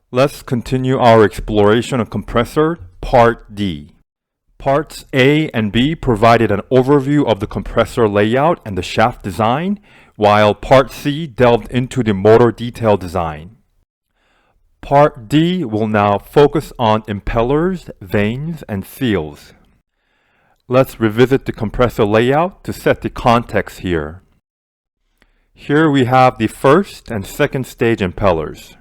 Let's continue our exploration of compressor, Part D. Parts A and B provided an overview of the compressor layout and the shaft design, while Part C delved into the motor detail design. Part D will now focus on impellers, vanes, and seals. Let's revisit the compressor layout to set the context here. Here we have the first and second stage impellers.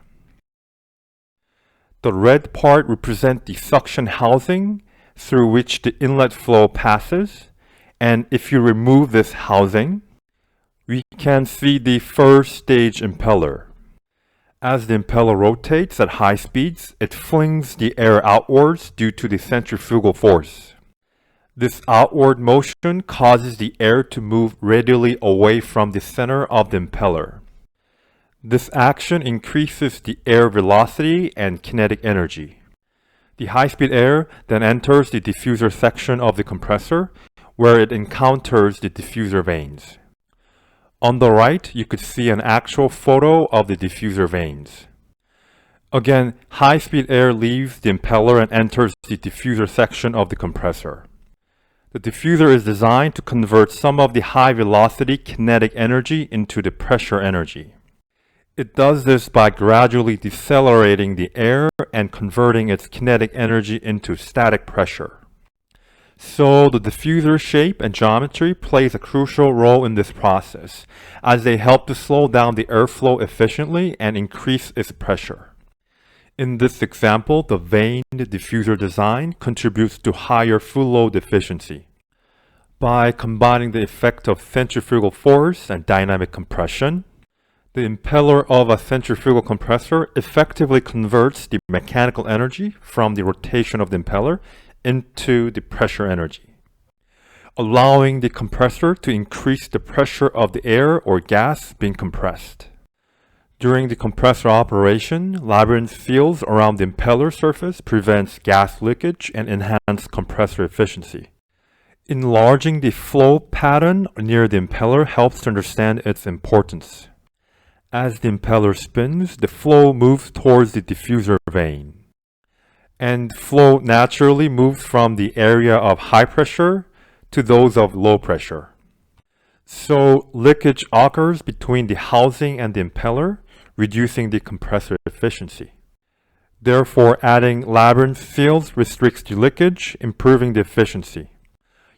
The red part represents the suction housing through which the inlet flow passes, and if you remove this housing, we can see the first stage impeller. As the impeller rotates at high speeds, it flings the air outwards due to the centrifugal force. This outward motion causes the air to move radially away from the center of the impeller. This action increases the air velocity and kinetic energy. The high-speed air then enters the diffuser section of the compressor, where it encounters the diffuser vanes. On the right, you could see an actual photo of the diffuser vanes. Again, high-speed air leaves the impeller and enters the diffuser section of the compressor. The diffuser is designed to convert some of the high-velocity kinetic energy into the pressure energy. It does this by gradually decelerating the air and converting its kinetic energy into static pressure. So the diffuser shape and geometry plays a crucial role in this process, as they help to slow down the airflow efficiently and increase its pressure. In this example, the vane diffuser design contributes to higher full load efficiency. By combining the effect of centrifugal force and dynamic compression, the impeller of a centrifugal compressor effectively converts the mechanical energy from the rotation of the impeller into the pressure energy, allowing the compressor to increase the pressure of the air or gas being compressed. During the compressor operation, labyrinth seals around the impeller surface prevents gas leakage and enhance compressor efficiency. Enlarging the flow pattern near the impeller helps to understand its importance. As the impeller spins, the flow moves towards the diffuser vane, and flow naturally moves from the area of high pressure to those of low pressure. So leakage occurs between the housing and the impeller, reducing the compressor efficiency. Therefore, adding labyrinth seals restricts the leakage, improving the efficiency.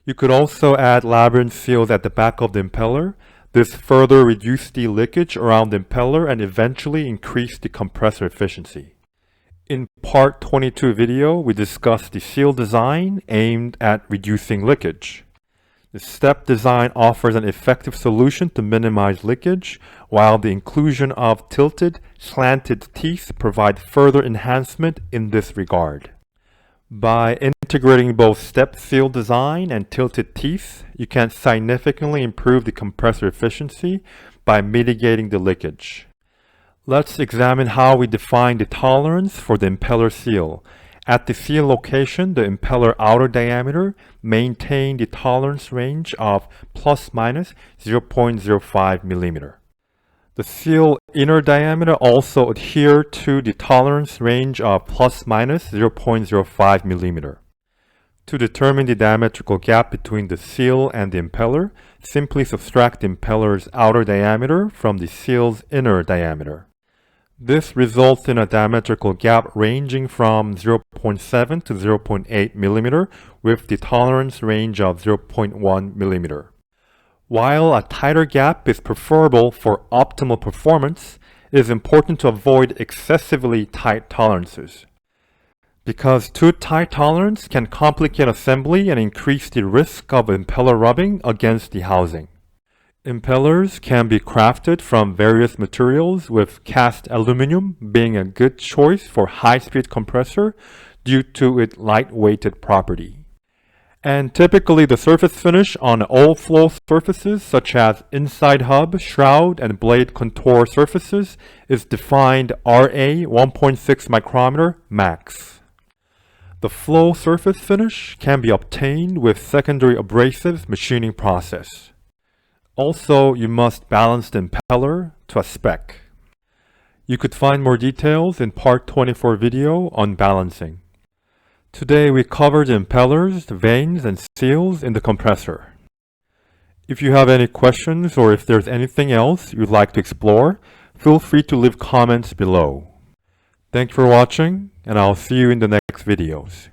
You could also add labyrinth seals at the back of the impeller. This further reduces the leakage around the impeller and eventually increase the compressor efficiency. In Part 22 video, we discussed the seal design aimed at reducing leakage. The step design offers an effective solution to minimize leakage, while the inclusion of tilted, slanted teeth provide further enhancement in this regard. By integrating both step seal design and tilted teeth, you can significantly improve the compressor efficiency by mitigating the leakage. Let's examine how we define the tolerance for the impeller seal. At the seal location, the impeller outer diameter maintains the tolerance range of plus minus 0.05 mm. The seal inner diameter also adhere to the tolerance range of plus minus 0.05 mm. To determine the diametrical gap between the seal and the impeller, simply subtract the impeller's outer diameter from the seal's inner diameter. This results in a diametrical gap ranging from 0.7 to 0.8 mm with the tolerance range of 0.1 mm. While a tighter gap is preferable for optimal performance, it is important to avoid excessively tight tolerances. Because too tight tolerance can complicate assembly and increase the risk of impeller rubbing against the housing. Impellers can be crafted from various materials, with cast aluminum being a good choice for high-speed compressor due to its light-weighted property. And typically the surface finish on all flow surfaces such as inside hub, shroud, and blade contour surfaces is defined RA 1.6 micrometer max. The flow surface finish can be obtained with secondary abrasive machining process. Also, you must balance the impeller to a spec. You could find more details in Part 24 video on balancing. Today we covered the impellers, the vanes, and seals in the compressor. If you have any questions or if there's anything else you'd like to explore, feel free to leave comments below. Thanks for watching, and I'll see you in the next videos.